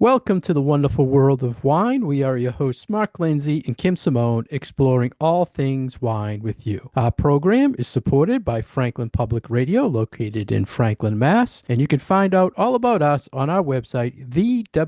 Welcome to the wonderful world of wine. We are your hosts, Mark Lenzi and Kim Simone, exploring all things wine with you. Our program is supported by Franklin Public Radio, located in Franklin, Mass. And you can find out all about us on our website, thewww.wine.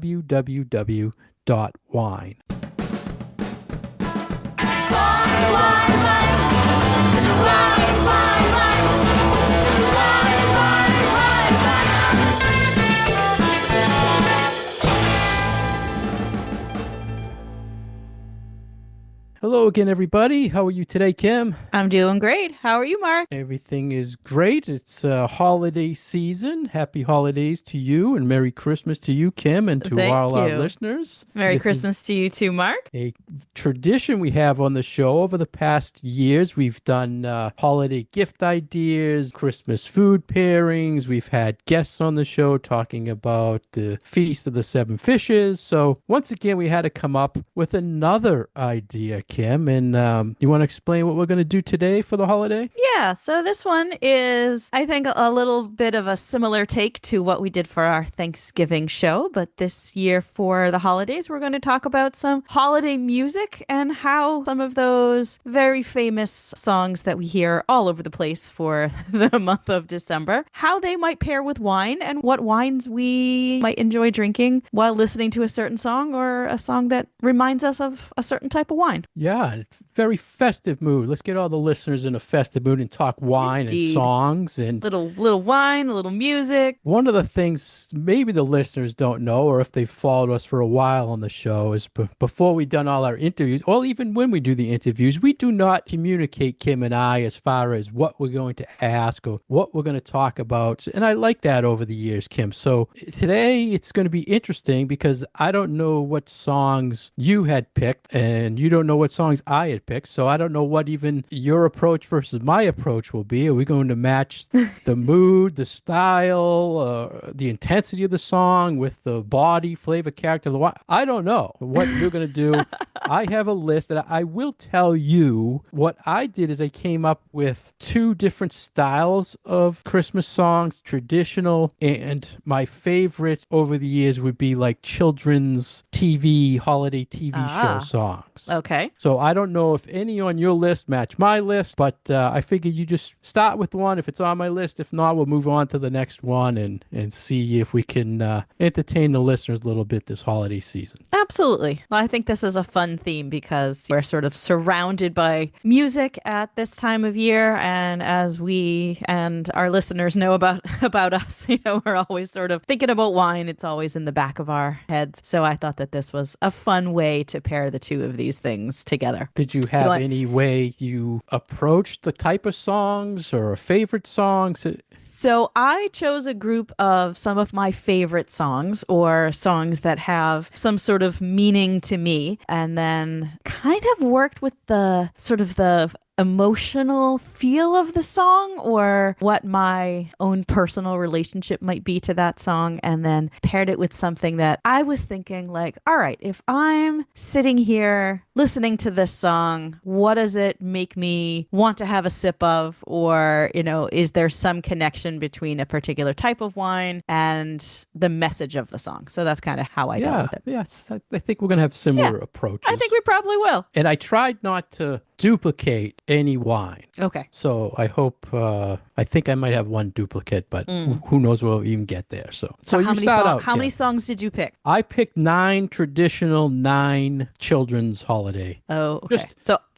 Hello again, everybody. How are you today, Kim? I'm doing great. How are you, Mark? Everything is great. It's holiday season. Happy holidays to you and Merry Christmas to you, Kim, and to Thank all our you. listeners. Merry This is Christmas to you too, Mark. a tradition we have on the show over the past years. We've done holiday gift ideas, Christmas food pairings. We've had guests on the show talking about the Feast of the Seven Fishes. So once again, we had to come up with another idea, Kim. And you want to explain what we're going to do today for the holiday? Yeah, so this one is, I think, a little bit of a similar take to what we did for our Thanksgiving show. But this year for the holidays, we're going to talk about some holiday music and how some of those very famous songs that we hear all over the place for the month of December, how they might pair with wine and what wines we might enjoy drinking while listening to a certain song or a song that reminds us of a certain type of wine. Yeah, very festive mood. Let's get all the listeners in a festive mood and talk wine and Indeed. songs. And Little wine, a little music. one of the things maybe the listeners don't know, or if they've followed us for a while on the show, is before we've done all our interviews, or even when we do the interviews, we do not communicate, Kim and I, as far as what we're going to ask or what we're going to talk about. And I like that over the years, Kim. So today it's going to be interesting because I don't know what songs you had picked and you don't know what songs I had picked. So I don't know what even your approach versus my approach will be. Are we going to match the mood, the style, the intensity of the song with the body, flavor, character? I don't know what you're going to do. I have a list, and I will tell you what I did is I came up with two different styles of Christmas songs, traditional, and my favorite over the years would be like children's holiday TV show songs. Okay. So I don't know if any on your list match my list, but I figured you just start with one if it's on my list. If not, we'll move on to the next one and see if we can entertain the listeners a little bit this holiday season. Absolutely. Well, I think this is a fun theme because we're sort of surrounded by music at this time of year. And as we and our listeners know about us, we're always sort of thinking about wine. It's always in the back of our heads. So I thought that this was a fun way to pair the two of these things together. Did you have any way you approached the type of songs or favorite songs? So I chose a group of some of my favorite songs or songs that have some sort of meaning to me, and then kind of worked with the sort of the emotional feel of the song or what my own personal relationship might be to that song, and then paired it with something that I was thinking like, all right, if I'm sitting here listening to this song, what does it make me want to have a sip of? Or, is there some connection between a particular type of wine and the message of the song? So that's kind of how I dealt with it. Yes, I think we're going to have similar approaches. I think we probably will. And I tried not to duplicate any wine. Okay. So I hope, I think I might have one duplicate, but who knows where we'll even get there. So how many songs did you pick? I picked 9 traditional, 9 children's holiday. Oh, okay.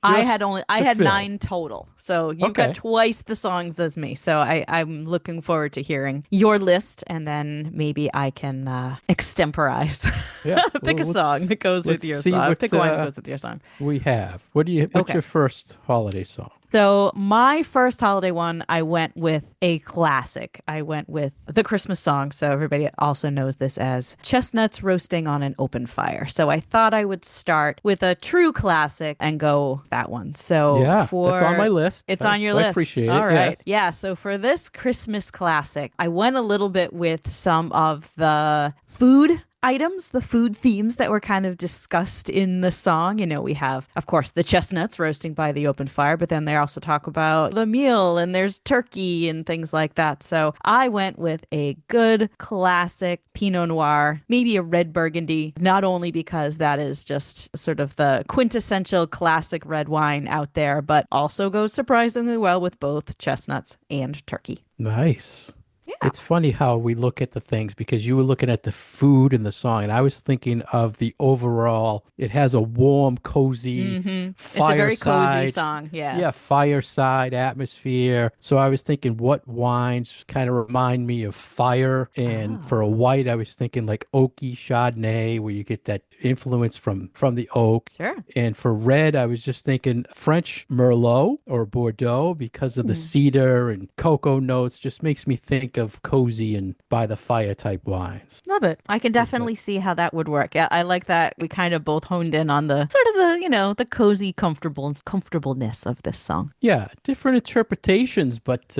I had 9 total. So you've Okay. got twice the songs as me. So I'm looking forward to hearing your list, and then maybe I can extemporize. Yeah. Pick a song that goes with your see song. what, Pick a wine that goes with your song. We have. What's Okay. your first holiday song? So my first holiday one, I went with a classic. I went with the Christmas song. So everybody also knows this as Chestnuts Roasting on an Open Fire. So I thought I would start with a true classic and go that one. So that's on my list. It's on your I list. appreciate it. All right. Yes. Yeah. So for this Christmas classic, I went a little bit with some of the food items, the food themes that were kind of discussed in the song. We have, of course, the chestnuts roasting by the open fire, but then they also talk about the meal and there's turkey and things like that. So I went with a good classic Pinot Noir, maybe a red Burgundy, not only because that is just sort of the quintessential classic red wine out there, but also goes surprisingly well with both chestnuts and turkey. Nice. Yeah. It's funny how we look at the things because you were looking at the food in the song, and I was thinking of the overall. It has a warm, cozy It's a very cozy fireside, song. Yeah. yeah, fireside atmosphere. So I was thinking what wines kind of remind me of fire. And for Oh. a white, I was thinking like oaky Chardonnay, where you get that influence from the oak. Sure. And for red, I was just thinking French Merlot or Bordeaux because of the Mm. cedar and cocoa notes. Just makes me think of cozy and by the fire type wines. Love it. I can Pretty good. definitely see how that would work. Yeah, I like that we kind of both honed in on the sort of the cozy comfortableness of this song. Yeah, different interpretations, but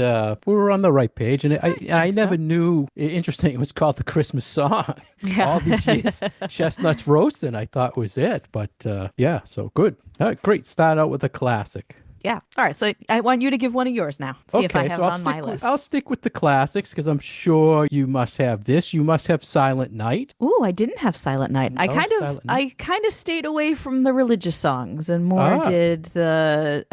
we were on the right page. And I I think never so. knew, interesting, it was called the Christmas song. Yeah. All these years, chestnuts roasting, I thought was it. But yeah, so good. All right, great. Start out with a classic. Yeah. All right. So I want you to give one of yours now. See if I Okay, have so it on my I'll list. stick with the classics because I'm sure you must have this. You must have Silent Night. Ooh, I didn't have Silent Night. I No, kind of Silent Night. I kind of stayed away from the religious songs and more Ah, did the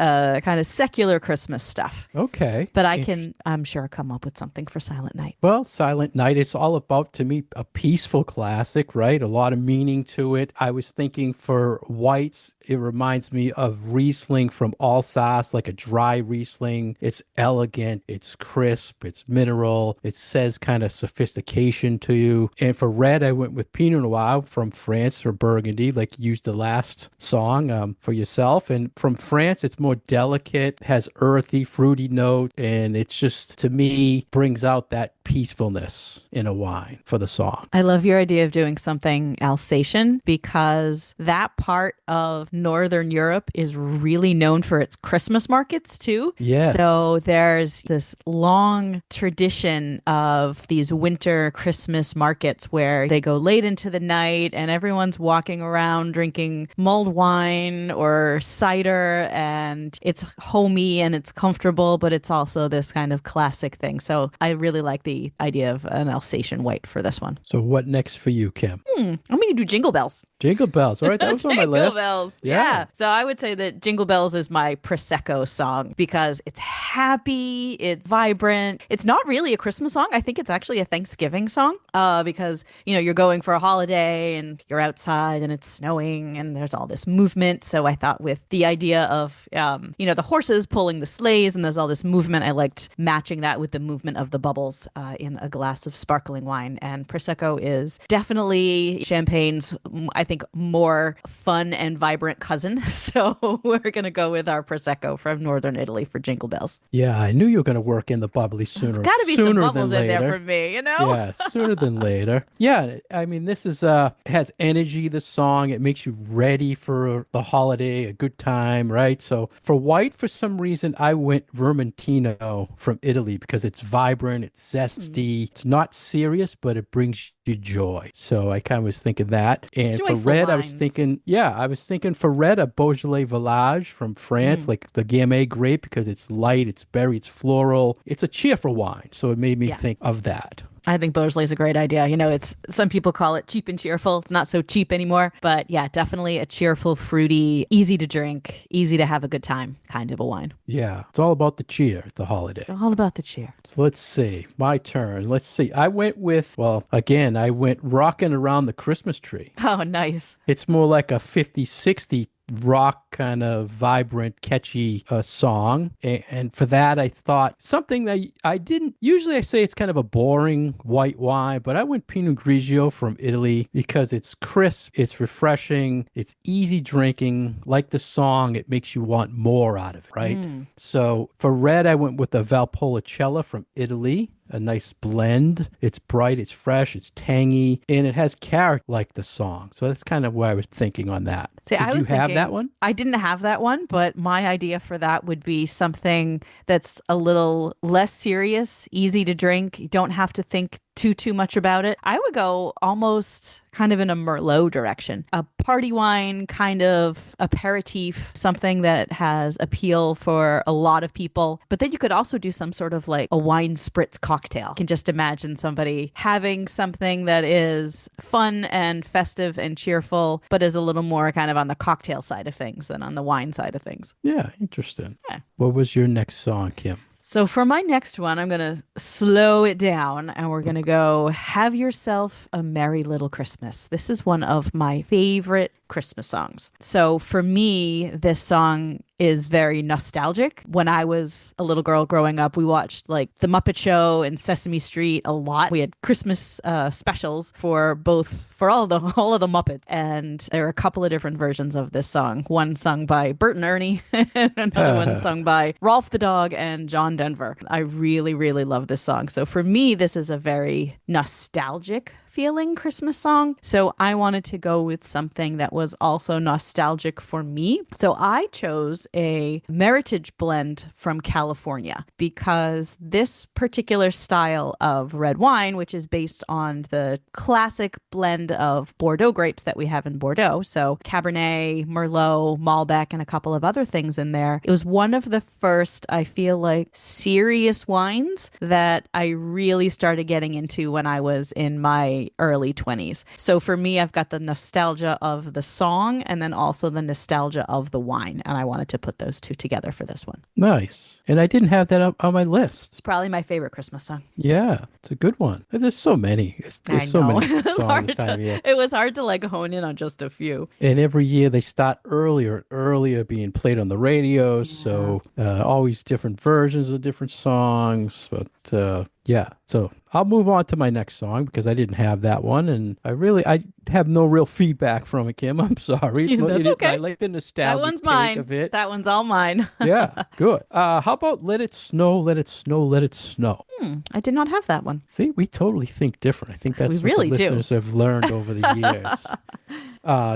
kind of secular Christmas stuff. okay. But I Interesting. can, I'm sure, come up with something for Silent Night. Well, Silent Night, it's all about, to me, a peaceful classic, right? A lot of meaning to it. I was thinking for whites, it reminds me of Riesling from Alsace, like a dry Riesling. It's elegant, it's crisp, it's mineral. It says kind of sophistication to you. And for red, I went with Pinot Noir from France or Burgundy, like you used the last song for yourself. And from France, it's more delicate, has earthy, fruity note, and it's just, to me, brings out that peacefulness in a wine for the song. I love your idea of doing something Alsatian because that part of Northern Europe is really known for its Christmas markets too. Yes. So there's this long tradition of these winter Christmas markets where they go late into the night and everyone's walking around drinking mulled wine or cider, and it's homey and it's comfortable, but it's also this kind of classic thing. So I really like the idea of an Alsatian white for this one. So what next for you, Kim? I'm going to do Jingle Bells. Jingle Bells. All right, that was on my Jingle list. Bells. Yeah. Yeah. So I would say that Jingle Bells is my Prosecco song because it's happy, it's vibrant. It's not really a Christmas song. I think it's actually a Thanksgiving song because, you're going for a holiday and you're outside and it's snowing and there's all this movement. So I thought with the idea of, the horses pulling the sleighs and there's all this movement, I liked matching that with the movement of the bubbles in a glass of sparkling wine. And Prosecco is definitely champagne's, I think, more fun and vibrant cousin. So we're going to go with our Prosecco from Northern Italy for Jingle Bells. Yeah, I knew you were going to work in the bubbly Got to be some sooner bubbles than in there later. for me. Yeah, sooner than later. Yeah, I mean, this is it has energy, this song. It makes you ready for the holiday, a good time, right? So for white, for some reason, I went Vermentino from Italy because it's vibrant, it's zesty, it's not serious, but it brings you joy. So I kind of was thinking that. And for Joyful red, I was wines. thinking, yeah, I was thinking for red, a Beaujolais Village from France, Mm, like the Gamay grape, because it's light, it's berry, it's floral. It's a cheerful wine. So it made me yeah. think of that. I think Beaujolais is a great idea. It's some people call it cheap and cheerful. It's not so cheap anymore, but yeah, definitely a cheerful, fruity, easy to drink, easy to have a good time kind of a wine. Yeah, it's all about the cheer, the holiday. All about the cheer. So let's see, my turn. Let's see. I went with, well, again, I went rocking around the Christmas tree. Oh, nice. It's more like a 50, 60 rock kind of vibrant, catchy song. And for that, I thought something that I didn't, usually I say it's kind of a boring white wine, but I went Pinot Grigio from Italy because it's crisp, it's refreshing, it's easy drinking. Like the song, it makes you want more out of it, right? So for red, I went with the Valpolicella from Italy. A nice blend. It's bright, it's fresh, it's tangy, and it has character like the song. So that's kind of where I was thinking on that. See, I Did you was have that thinking one? I didn't have that one, but my idea for that would be something that's a little less serious, easy to drink. You don't have to think too much about it. I would go almost kind of in a Merlot direction. A party wine kind of aperitif, something that has appeal for a lot of people. But then you could also do some sort of like a wine spritz cocktail. You can just imagine somebody having something that is fun and festive and cheerful, but is a little more kind of on the cocktail side of things than on the wine side of things. Yeah, interesting. Yeah. What was your next song, Kim? So for my next one, I'm going to slow it down and we're going to go Have Yourself a Merry Little Christmas. This is one of my favorite Christmas songs. So for me, this song is very nostalgic. When I was a little girl growing up, we watched like The Muppet Show and Sesame Street a lot. We had Christmas specials for all of the Muppets, and there are a couple of different versions of this song. One sung by Bert and Ernie, and another one sung by Rolf the dog and John Denver. I really, really love this song. So for me, this is a very nostalgic feeling Christmas song. So I wanted to go with something that was also nostalgic for me. So I chose a Meritage blend from California because this particular style of red wine, which is based on the classic blend of Bordeaux grapes that we have in Bordeaux, so Cabernet, Merlot, Malbec, and a couple of other things in there. It was one of the first, I feel like, serious wines that I really started getting into when I was in my early 20s. So for me, I've got the nostalgia of the song and then also the nostalgia of the wine. And I wanted to put those two together for this one. Nice. And I didn't have that up on my It's list. probably my favorite Christmas song. Yeah, it's a good one. There's so many. There's I so know. many songs this time of year. It was hard to like hone in on just a few. And every year they start earlier and earlier being played on the radio. Yeah. So always different versions of different songs. But yeah, so I'll move on to my next song because I didn't have that one. And I have no real feedback from it, Kim. I'm sorry. Yeah, that's okay. I like the That nostalgic one's take mine. of it. That one's all mine. Yeah, good. How about Let It Snow, Let It Snow, Let It Snow? I did not have that one. See, we totally think different. I think We that's what the really do. listeners have learned over the years.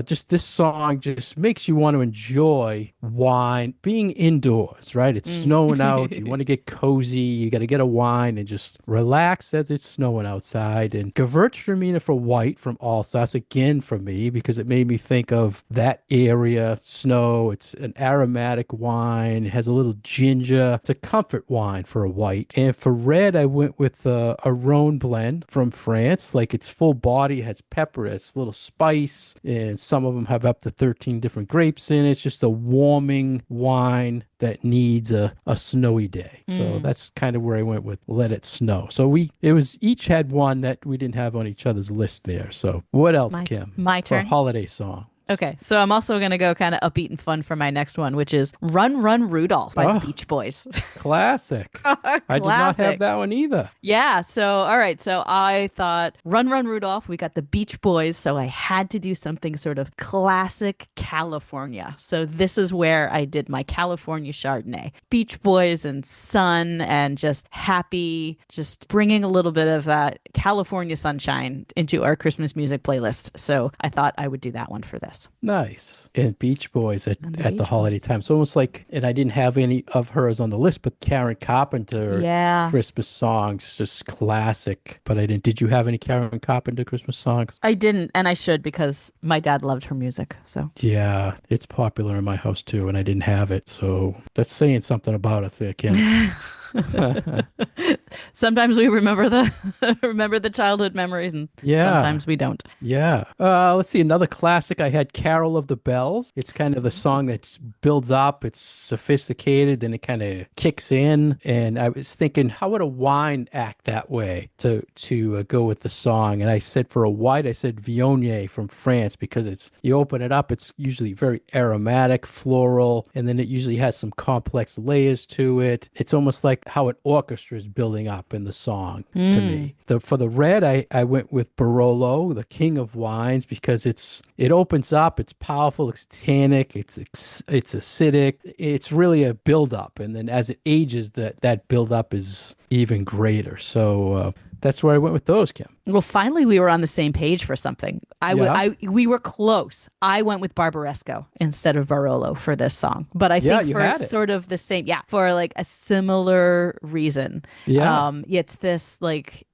Just this song just makes you want to enjoy wine, being indoors, right? It's snowing out. You want to get cozy. You got to get a wine and just relax as it's snowing outside. And Gewürztraminer for white from Alsace, again for me, because it made me think of that area, snow. It's an aromatic wine. It has a little ginger. It's a comfort wine for a white. And for red, I went with a Rhone blend from France. Like it's full body, it has pepper, it's a little spice, and some of them have up to 13 different grapes in it. It's just a warming wine that needs a snowy day. So that's kind of where I went with Let It Snow. So each had one that we didn't have on each other's list there. So what else, Kim? My For a turn. holiday song. Okay, so I'm also going to go kind of upbeat and fun for my next one, which is Run, Run, Rudolph by the Oh. Beach Boys. Classic. I did not have that one either. Yeah, so all right, so I thought Run Run Rudolph, we got the Beach Boys, so I had to do something sort of classic California. So this is where I did my California Chardonnay. Beach Boys and sun and just happy, just bringing a little bit of that California sunshine into our Christmas music playlist. So I thought I would do that one for this. Nice. And Beach Boys at And the Beach holiday time. It's almost like, and I didn't have any of hers on the list, but Karen Carpenter Yeah. Christmas songs, just classic. But I didn't. Did you have any Karen Carpenter Christmas songs? I didn't, and I should because my dad loved her music. So Yeah, it's popular in my house too, and I didn't have it. So that's saying something about us there, Kim. sometimes we remember the remember the childhood memories, and Yeah. sometimes we don't. Yeah. Let's see. Another classic I had, Carol of the Bells. It's kind of the song that builds up. It's sophisticated, then it kind of kicks in. And I was thinking, how would a wine act that way to go with the song? And I said for a white, I said Viognier from France because you open it up, it's usually very aromatic, floral, and then it usually has some complex layers to it. It's almost like how an orchestra is building up in the song to me. For the red, I went with Barolo, the king of wines, because it opens up, it's powerful, it's tannic, it's acidic, it's really a buildup, and then as it ages, that buildup is even greater. So That's where I went with those, Kim. Well, finally, we were on the same page for something. Yeah. We were close. I went with Barbaresco instead of Barolo for this song, but I Yeah, think you for had it. sort of the same, yeah, for like a similar reason. Yeah. It's this like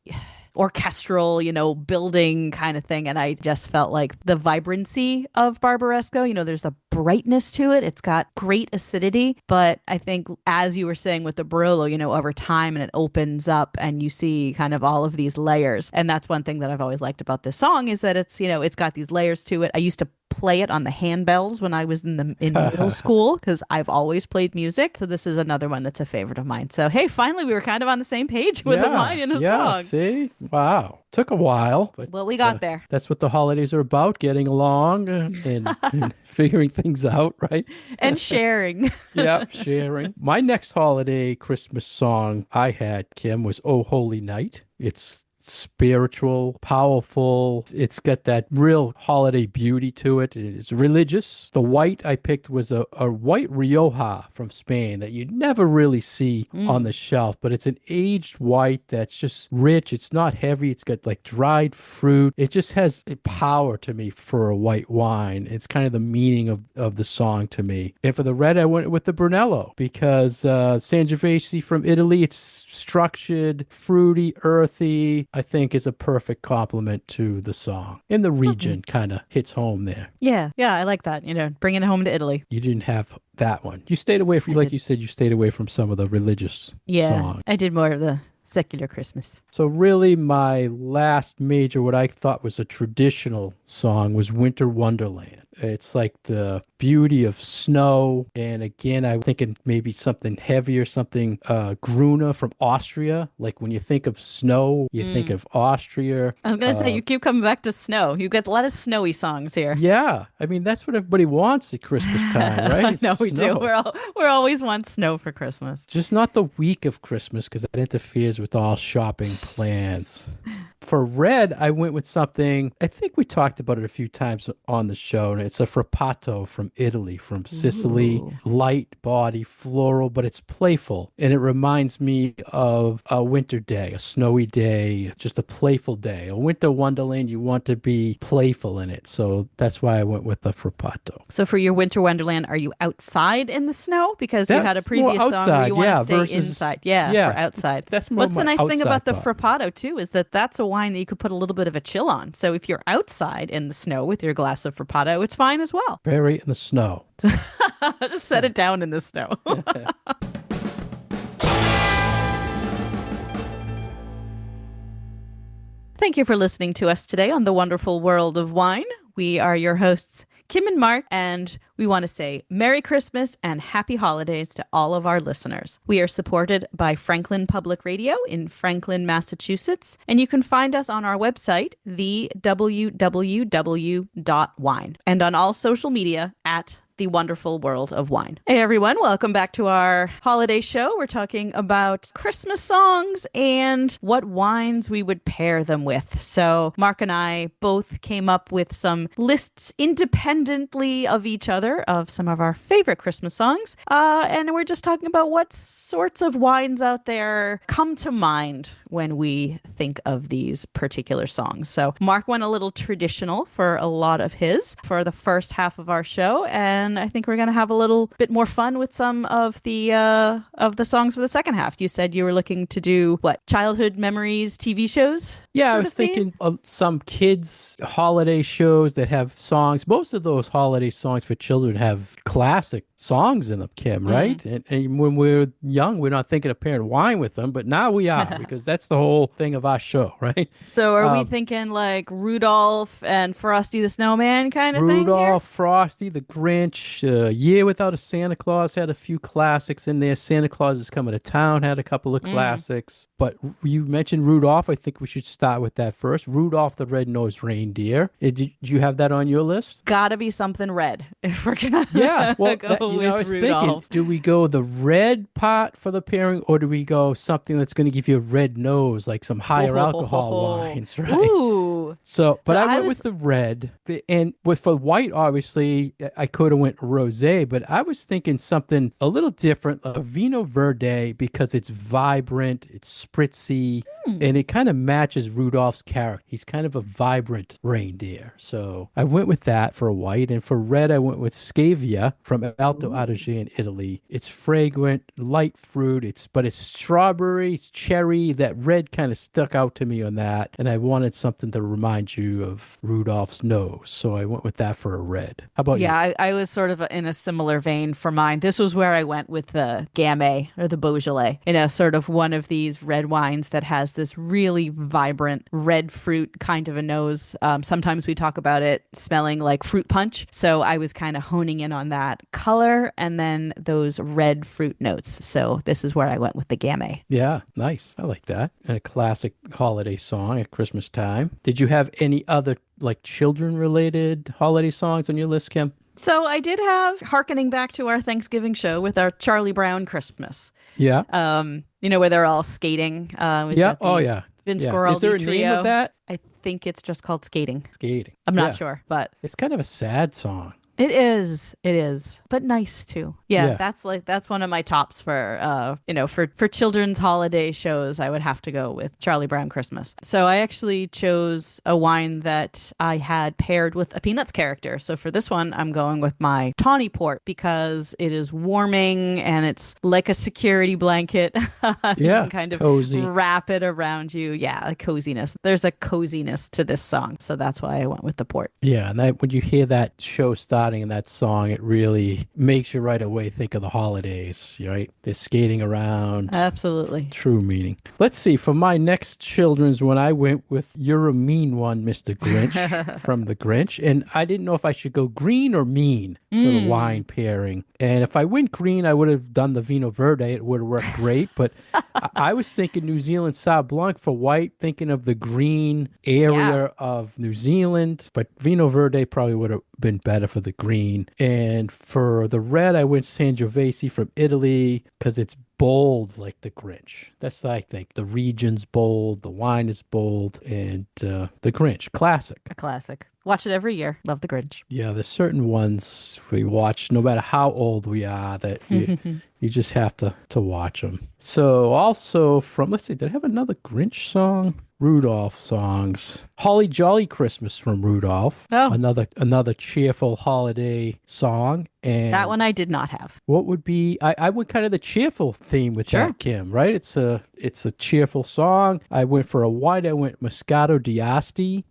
orchestral, building kind of thing. And I just felt like the vibrancy of Barbaresco, there's a brightness to it. It's got great acidity. But I think, as you were saying with the Barolo, over time and it opens up and you see kind of all of these layers. And that's one thing that I've always liked about this song is that it's got these layers to it. I used to play it on the handbells when I was in middle school because I've always played music. So this is another one that's a favorite of mine. So hey, finally we were kind of on the same page with a Yeah. wine in a Yeah. song. See? Wow. Took a while, but Well, we got there. that's what the holidays are about, getting along and figuring things out, right? And sharing. Yep, sharing. My next holiday Christmas song I had, Kim, was Oh Holy Night. It's spiritual, powerful. It's got that real holiday beauty to it. It's religious. The white I picked was a white Rioja from Spain that you never really see on the shelf, but it's an aged white that's just rich. It's not heavy. It's got like dried fruit. It just has a power to me for a white wine. It's kind of the meaning of the song to me. And for the red, I went with the Brunello because Sangiovese from Italy, it's structured, fruity, earthy. I think is a perfect complement to the song. And the region kind of hits home there. Yeah, I like that. Bringing it home to Italy. You didn't have that one. You stayed away from, I like did. you said, you stayed away from some of the religious Yeah, songs. I did more of the secular Christmas. So really my last major, what I thought was a traditional song was Winter Wonderland. It's like the beauty of snow. And again, I'm thinking maybe something heavier, something Gruner from Austria. Like when you think of snow, you think of Austria. I was gonna say you keep coming back to snow. You get a lot of snowy songs here. Yeah. I mean, that's what everybody wants at Christmas time, right? I It's know we do. snow. We're always want snow for Christmas. Just not the week of Christmas because that interferes with all shopping plans. For red, I went with something, I think we talked about it a few times on the show, and it's a frappato from Italy, from Sicily. Ooh. Light body, floral, but it's playful. And it reminds me of a winter day, a snowy day, just a playful day. A winter wonderland, you want to be playful in it. So that's why I went with the frappato. So for your winter wonderland, are you outside in the snow? Because you had a That's more previous song where you outside, want yeah, to stay versus- inside. yeah, For outside. that's more What's the my nice thing about the outside thought. frappato too is that that's a wine that you could put a little bit of a chill on. So if you're outside in the snow with your glass of frappato, it's fine as well. Bury it in the snow. Just set it down in the snow. Thank you for listening to us today on The Wonderful World of Wine. We are your hosts, Kim and Mark, and we want to say Merry Christmas and Happy Holidays to all of our listeners. We are supported by Franklin Public Radio in Franklin, Massachusetts, and you can find us on our website, thewww.wine, and on all social media at The Wonderful World of Wine. Hey everyone, welcome back to our holiday show. We're talking about Christmas songs and what wines we would pair them with. So Mark and I both came up with some lists independently of each other of some of our favorite Christmas songs. And we're just talking about what sorts of wines out there come to mind when we think of these particular songs. So Mark went a little traditional for a lot of his for the first half of our show, and I think we're going to have a little bit more fun with some of the songs for the second half. You said you were looking to do what, childhood memories, TV shows? Yeah, I sort was of theme? thinking of some kids' holiday shows that have songs. Most of those holiday songs for children have classic songs in them, Kim, right? And when we're young, we're not thinking of pairing wine with them, but now we are because that's the whole thing of our show, right? So are we thinking like Rudolph and Frosty the Snowman kind of thing here? Rudolph, Frosty, the Grinch, Year Without a Santa Claus had a few classics in there. Santa Claus is Coming to Town had a couple of classics. But you mentioned Rudolph. I think we should start with that first. Rudolph the Red-Nosed Reindeer. Did you have that on your list? Gotta be something red if we're gonna Yeah, well, go I with was thinking, Rudolph. do we go the red pot for the pairing, or do we go something that's going to give you a red nose, like some higher alcohol wines, right? Ooh. So, but So I I went was- with the red, and for white, obviously, I could have went rosé, but I was thinking something a little different, a Vino Verde, because it's vibrant, it's spritzy, and it kind of matches Rudolph's character. He's kind of a vibrant reindeer. So I went with that for white. And for red, I went with Scavia from Alto Ooh. Adige in Italy. It's fragrant, light fruit. But it's strawberry, it's cherry. That red kind of stuck out to me on that. And I wanted something to remind you of Rudolph's nose. So I went with that for a red. How about Yeah, you? I was sort of in a similar vein for mine. This was where I went with the Gamay or the Beaujolais, sort of one of these red wines that has this really vibrant red fruit kind of a nose. Sometimes we talk about it smelling like fruit punch. So I was kind of honing in on that color and then those red fruit notes. So this is where I went with the Gamay. Yeah, nice. I like that. And a classic holiday song at Christmas time. Did you have any other like children related holiday songs on your list, Kim? So I did have, harkening back to our Thanksgiving show with our Charlie Brown Christmas. Yeah. Where they're all skating. We've Yeah. got Oh, the yeah. Vince Yeah. Is there Guaraldi a name of trio. that? I think it's just called skating. Skating. I'm not Yeah. sure, but It's kind of a sad song. it is. It is, but nice too. Yeah, Yeah. that's one of my tops for for children's holiday shows. I would have to go with Charlie Brown Christmas. So I actually chose a wine that I had paired with a Peanuts character. So for this one, I'm going with my Tawny Port because it is warming and it's like a security blanket. You Yeah. can It's kind of cozy. wrap it around you. Yeah, a coziness. There's a coziness to this song, so that's why I went with the port. Yeah. And that when you hear that show starting in that song, it really makes you right away think of the holidays, right? They're skating around. Absolutely. True meaning. Let's see. For my next children's one, I went with You're a Mean One, Mr. Grinch from The Grinch. And I didn't know if I should go green or mean for the wine pairing. And if I went green, I would have done the Vino Verde. It would have worked great. But I was thinking New Zealand Sauv Blanc for white, thinking of the green Yeah. area of New Zealand. But Vino Verde probably would have been better for the green. And for the red, I went Sangiovese from Italy because it's bold like the Grinch. That's I think. The region's bold, the wine is bold, and the Grinch, classic. A classic. Watch it every year. Love the Grinch. Yeah, there's certain ones we watch, no matter how old we are, that you just have to watch them. So also from, let's see, did I have another Grinch song? Rudolph songs. Holly Jolly Christmas from Rudolph. Oh. Another cheerful holiday song. And That one I did not have. what would be I went kind of the cheerful theme with Sure. that, Kim, right? It's a cheerful song. I went for a white, I went Moscato d'Asti,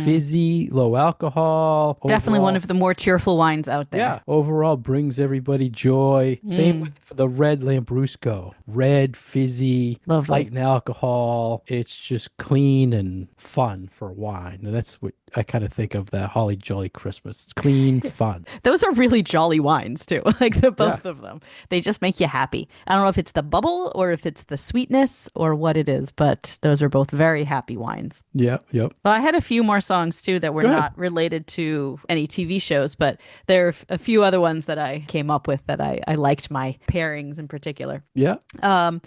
fizzy, low alcohol. Definitely one Overall, of the more cheerful wines out there. yeah, overall brings everybody joy. Same with the red Lambrusco. Red, fizzy, Lovely. light in alcohol. It's just clean and fun for wine. And that's what I kind of think of that Holly Jolly Christmas. It's clean, fun. Those are really jolly wines too. Like the both Yeah. of them. They just make you happy. I don't know if it's the bubble or if it's the sweetness or what it is, but those are both very happy wines. Yep, yep. Well, I had a few more songs too that were Go ahead. not related to any TV shows, but there are a few other ones that I came up with that I liked my pairings in particular. Yeah.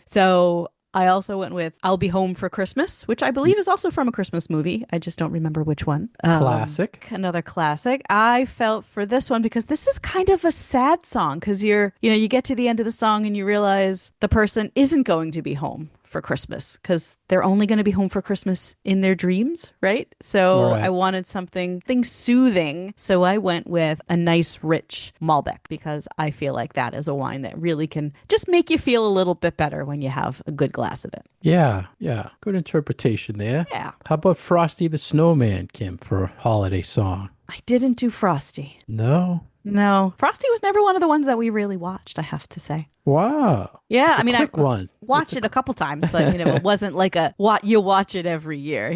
So I also went with I'll Be Home for Christmas, which I believe is also from a Christmas movie. I just don't remember which one. Classic. Another classic. I felt for this one because this is kind of a sad song because you get to the end of the song and you realize the person isn't going to be home for Christmas because they're only going to be home for Christmas in their dreams, right? So Right. I wanted something soothing. So I went with a nice rich Malbec because I feel like that is a wine that really can just make you feel a little bit better when you have a good glass of it. Yeah, yeah. Good interpretation there. Yeah. How about Frosty the Snowman, Kim, for a holiday song? I didn't do Frosty. No? No, Frosty was never one of the ones that we really watched, I have to say. Wow. Yeah, It's a I mean, quick I one. watched it a couple times, but it wasn't like you watch it every year.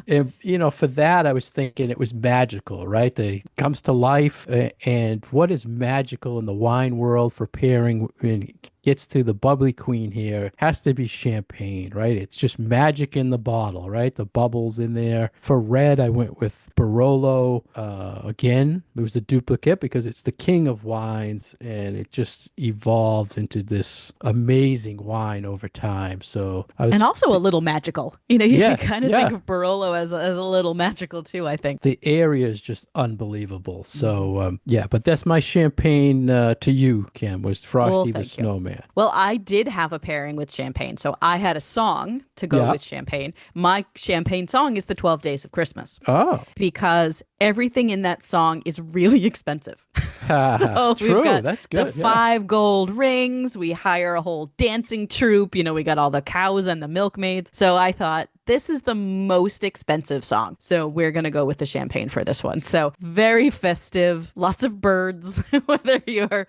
And, for that, I was thinking it was magical, right? It comes to life. And what is magical in the wine world for pairing when it gets to the bubbly queen here has to be champagne, right? It's just magic in the bottle, right? The bubbles in there. For red, I went with Barolo again. It was a duplicate because it's the king of wines and it just evolves into this amazing wine over time. So I was. And also a little magical. You Yes, can kind of yeah. think of Barolo as a little magical too, I think. The area is just unbelievable. So, yeah, but that's my champagne to you, Kim, was Frosty the Thank you. Snowman. Snowman. Well, I did have a pairing with champagne. So I had a song to go Yeah. with champagne. My champagne song is the 12 Days of Christmas Oh, because everything in that song is really expensive. So we've true. got That's the good. Yeah. 5 gold rings. We hire a whole dancing troupe. We got all the cows and the milkmaids. So I thought this is the most expensive song. So we're going to go with the champagne for this one. So very festive, lots of birds, whether you're,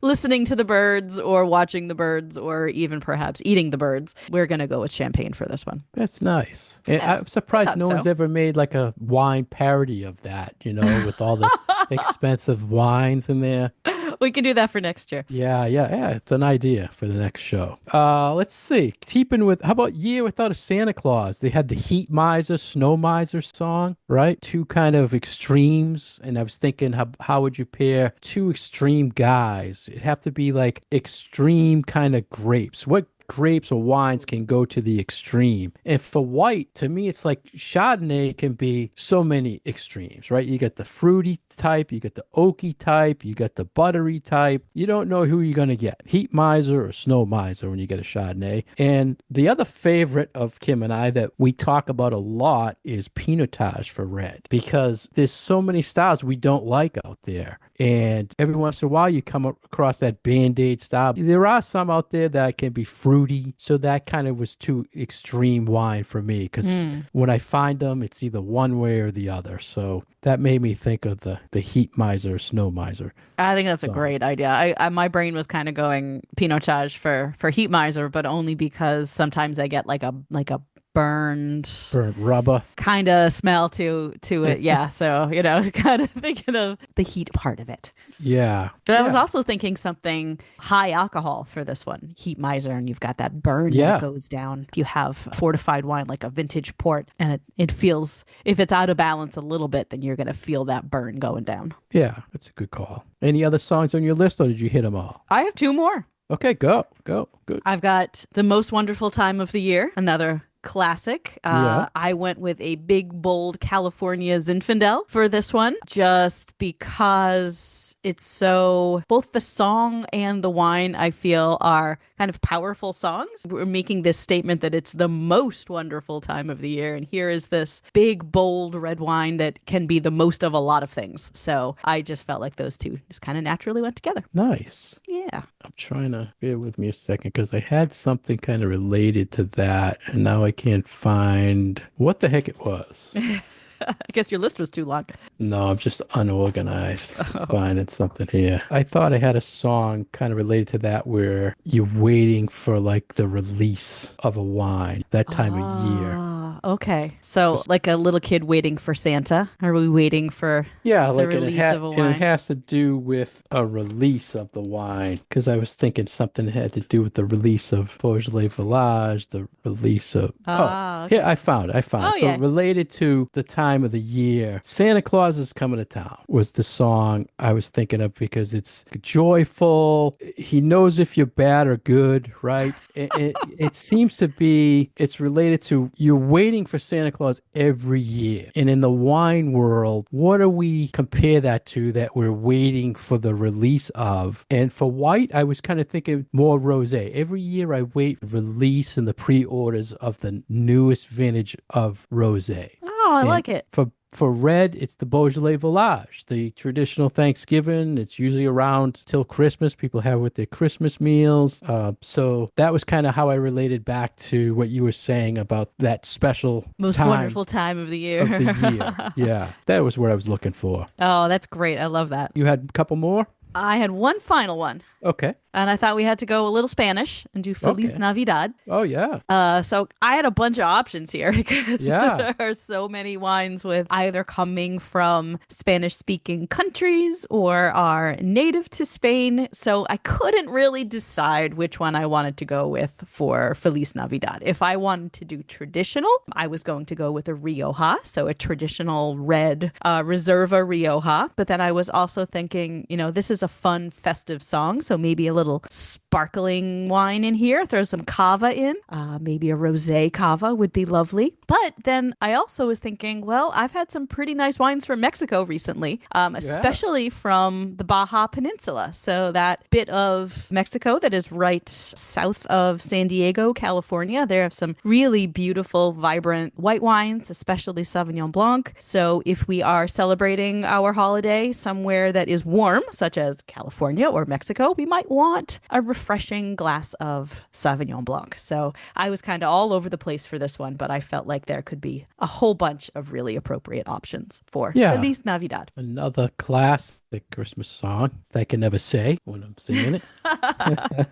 listening to the birds or watching the birds or even perhaps eating the birds. We're going to go with champagne for this one. That's nice. And Yeah, I'm surprised thought no one's so. ever made like a wine parody of that, with all the expensive wines in there. We can do that for next year. Yeah. It's an idea for the next show. Let's see. Keeping with, how about Year Without a Santa Claus? They had the Heat Miser, Snow Miser song, right? Two kind of extremes. And I was thinking, how would you pair two extreme guys? It'd have to be like extreme kind of grapes. What grapes or wines can go to the extreme. And for white, to me, it's like Chardonnay can be so many extremes, right? You got the fruity type, you got the oaky type, you got the buttery type. You don't know who you're going to get, Heat Miser or Snow Miser when you get a Chardonnay. And the other favorite of Kim and I that we talk about a lot is Pinotage for red, because there's so many styles we don't like out there. And every once in a while, you come across that Band-Aid style. There are some out there that can be fruity. So that kind of was too extreme wine for me, because when I find them, it's either one way or the other. So that made me think of the Heat Miser, Snow Miser. I think that's a So, great idea. My brain was kind of going Pinotage for Heat Miser, but only because sometimes I get like a burned burnt rubber. kind of smell to it. Yeah, so kind of thinking of the heat part of it. Yeah. But I was Yeah. also thinking something high alcohol for this one, Heat Miser, and you've got that burn that Yeah. goes down. If you have fortified wine like a vintage port, and it feels, if it's out of balance a little bit, then you're gonna feel that burn going down. Yeah. That's a good call. Any other songs on your list, or did you hit them all? I have two more. Okay, go. Good. I've got The Most Wonderful Time of the Year, another classic. Yeah. I went with a big, bold California Zinfandel for this one, just because it's so, both the song and the wine, I feel, are kind of powerful songs. We're making this statement that it's the most wonderful time of the year. And here is this big, bold red wine that can be the most of a lot of things. So I just felt like those two just kind of naturally went together. Nice. Yeah. I'm trying to bear with me a second because I had something kind of related to that, and now I can't find what the heck it was. I guess your list was too long. No, I'm just unorganized. Finding something here. I thought I had a song kind of related to that where you're waiting for like the release of a wine that time of year. Okay. So like a little kid waiting for Santa. Are we waiting for Yeah, the like release of a and it wine? has to do with a release of the wine, because I was thinking something had to do with the release of Beaujolais Village, the release of Okay. yeah, I found it. Oh So yeah. related to the time of the year, Santa Claus is Coming to Town was the song I was thinking of, because it's joyful. He knows if you're bad or good, right? It seems to be, it's related to, you're waiting for Santa Claus every year. And in the wine world, what do we compare that to that we're waiting for the release of? And for white, I was kind of thinking more rosé. Every year I wait for release and the pre-orders of the newest vintage of rosé. Oh, I And like it. for red, it's the Beaujolais Village, the traditional Thanksgiving. It's usually around till Christmas. People have it with their Christmas meals. So that was kind of how I related back to what you were saying about that special Most time wonderful time of the year. of the year. Yeah, that was what I was looking for. Oh, that's great. I love that. You had a couple more? I had one final one. Okay. And I thought we had to go a little Spanish and do Feliz Okay. Navidad. Oh, yeah. So I had a bunch of options here because Yeah. there are so many wines with either coming from Spanish-speaking countries or are native to Spain. So I couldn't really decide which one I wanted to go with for Feliz Navidad. If I wanted to do traditional, I was going to go with a Rioja, so a traditional red Reserva Rioja. But then I was also thinking, this is a fun festive song, so maybe a little sparkling wine in here, throw some cava in. Maybe a rosé cava would be lovely. But then I also was thinking, well, I've had some pretty nice wines from Mexico recently, Yeah. especially from the Baja Peninsula. So that bit of Mexico that is right south of San Diego, California. They have some really beautiful, vibrant white wines, especially Sauvignon Blanc. So if we are celebrating our holiday somewhere that is warm, such as California or Mexico, we might want a refreshing glass of Sauvignon Blanc. So I was kind of all over the place for this one, but I felt like there could be a whole bunch of really appropriate options for Yeah. Feliz Navidad. Another classic Christmas song that I can never say when I'm singing it.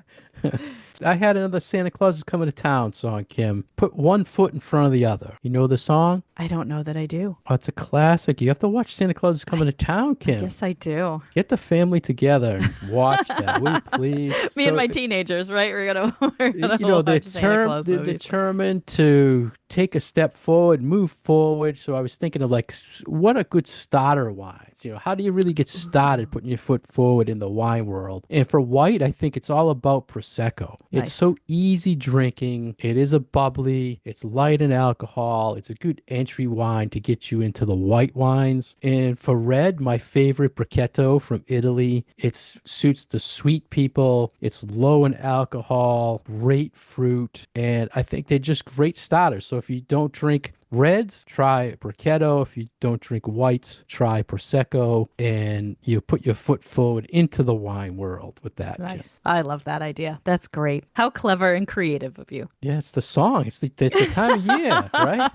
I had another Santa Claus is Coming to Town song, Kim. Put one foot in front of the other. You know the song? I don't know that I do. Oh, it's a classic. You have to watch Santa Claus is Coming to Town, I Kim. guess I do. Get the family together and watch that, will you please? Me and So, my teenagers, right? we're gonna you know, watch Santa Claus they're movies. determined to take a step forward, move forward. So I was thinking of like, what are good starter wines? You know, how do you really get started putting your foot forward in the wine world? And for white, I think it's all about Prosecco. It's Nice. so easy drinking. It is a bubbly. It's light in alcohol. It's a good entry wine to get you into the white wines. And for red, my favorite Brachetto from Italy. It suits the sweet people. It's low in alcohol, great fruit, and I think they're just great starters. So if you don't drink reds, try Brachetto. If you don't drink whites, try Prosecco, and you put your foot forward into the wine world with that, Jim. Nice. I love that idea. That's great. How clever and creative of you. Yeah, it's the song. It's the time of year, right?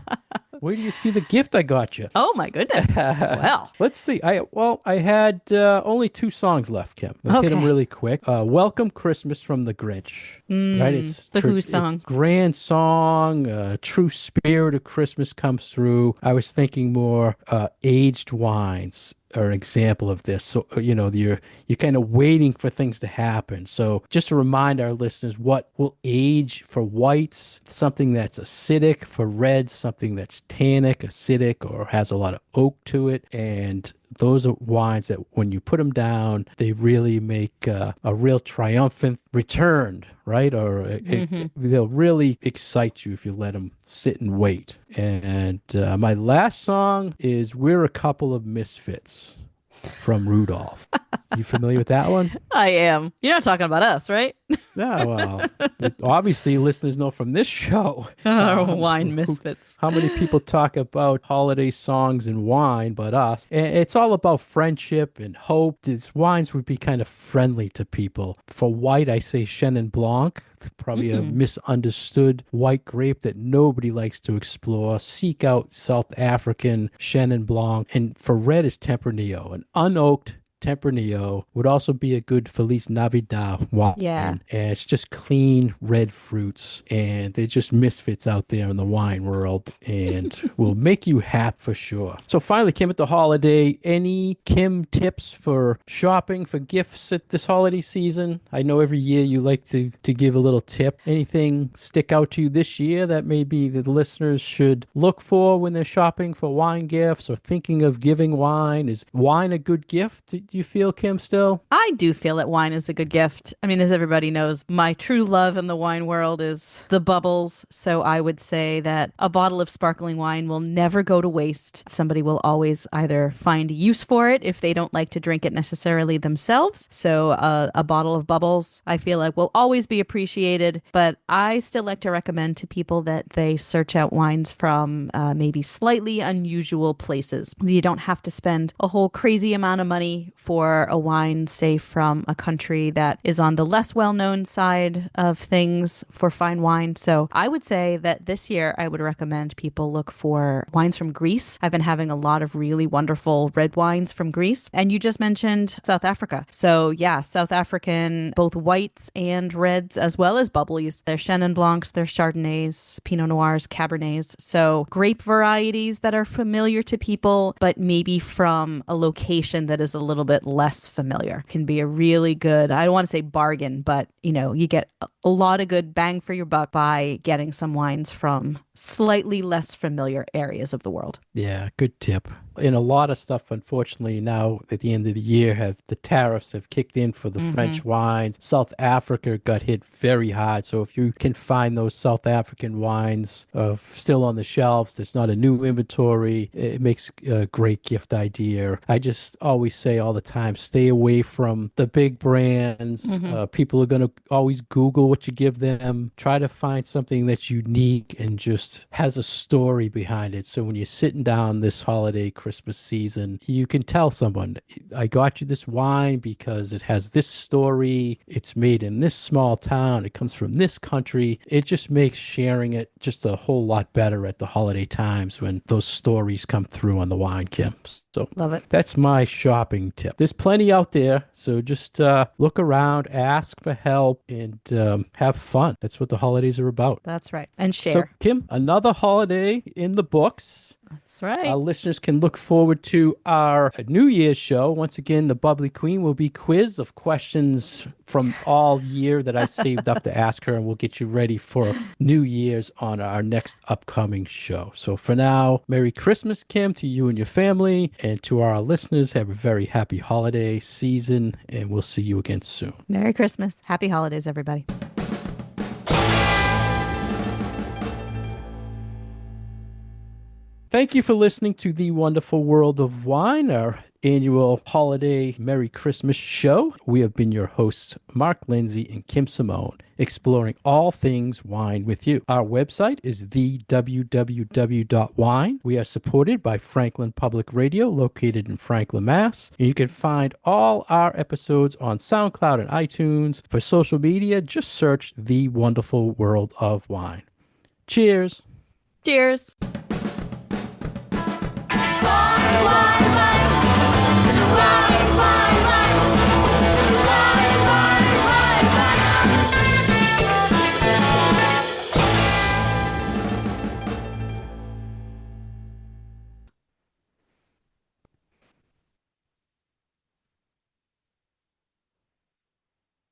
Where do you see the gift I got you? Oh my goodness. Well, Let's see. I had only two songs left, Kim. I'll hit them okay. really quick. Welcome Christmas from the Grinch. Right? The Who It's song. grand song. True spirit of Christmas comes through. I was thinking more aged wines are an example of this. So you know you're kind of waiting for things to happen. So just to remind our listeners, what will age for whites? Something that's acidic. For reds, something that's tannic, acidic, or has a lot of oak to it. And those are wines that when you put them down, they really make a real triumphant return, right? Or they'll really excite you if you let them sit and wait. And my last song is We're a Couple of Misfits from Rudolph. You familiar with that one? I am. You're not talking about us, right? Yeah, well, obviously listeners know from this show Wine misfits. how many people talk about holiday songs and wine but us. And it's all about friendship and hope. These wines would be kind of friendly to people. For white, I say Chenin Blanc. Probably a misunderstood white grape that nobody likes to explore. Seek out South African Chenin Blanc. And for red is Tempranillo, an unoaked Tempranillo would also be a good Feliz Navidad wine. Yeah. And it's just clean red fruits. And they're just misfits out there in the wine world and will make you happy for sure. So finally, Kim, at the holiday, any Kim tips for shopping, for gifts at this holiday season? I know every year you like to give a little tip. Anything stick out to you this year that maybe the listeners should look for when they're shopping for wine gifts or thinking of giving wine? Is wine a good gift? Do you feel, Kim, still? I do feel that wine is a good gift. I mean, as everybody knows, my true love in the wine world is the bubbles. So I would say that a bottle of sparkling wine will never go to waste. Somebody will always either find use for it if they don't like to drink it necessarily themselves. So a bottle of bubbles, I feel like will always be appreciated. But I still like to recommend to people that they search out wines from maybe slightly unusual places. You don't have to spend a whole crazy amount of money for a wine, say from a country that is on the less well-known side of things for fine wine. So I would say that this year I would recommend people look for wines from Greece. I've been having a lot of really wonderful red wines from Greece. And you just mentioned South Africa. So yeah, South African, both whites and reds, as well as bubblies. There's Chenin Blancs, there's Chardonnays, Pinot Noirs, Cabernets. So grape varieties that are familiar to people, but maybe from a location that is a little bit bit less familiar. Can be a really good, I don't want to say bargain, but you get a lot of good bang for your buck by getting some wines from slightly less familiar areas of the world. Yeah, good tip. And a lot of stuff, unfortunately, now at the end of the year, have the tariffs have kicked in for the Mm-hmm. French wines. South Africa got hit very hard. So if you can find those South African wines still on the shelves, there's not a new inventory. It makes a great gift idea. I just always say all the time, stay away from the big brands. Mm-hmm. People are going to always Google what you give them. Try to find something that's unique and just has a story behind it. So when you're sitting down this holiday, Christmas season, you can tell someone, I got you this wine because it has this story. It's made in this small town. It comes from this country. It just makes sharing it just a whole lot better at the holiday times when those stories come through on the wine, Kim. So Love it. that's my shopping tip. There's plenty out there. So just look around, ask for help, and have fun. That's what the holidays are about. That's right. And So, share. Kim, another holiday in the books. That's Our right. listeners can look forward to our New Year's show. Once again, the Bubbly Queen will be quiz of questions from all year that I saved up to ask her, and we'll get you ready for New Year's on our next upcoming show. So for now, Merry Christmas, Kim, to you and your family, and to our listeners, have a very happy holiday season, and we'll see you again soon. Merry Christmas. Happy holidays, everybody. Thank you for listening to The Wonderful World of Wine, our annual holiday Merry Christmas show. We have been your hosts, Mark Lenzi and Kim Simone, exploring all things wine with you. Our website is thewww.wine. We are supported by Franklin Public Radio, located in Franklin, Mass. And you can find all our episodes on SoundCloud and iTunes. For social media, just search The Wonderful World of Wine. Cheers. Cheers.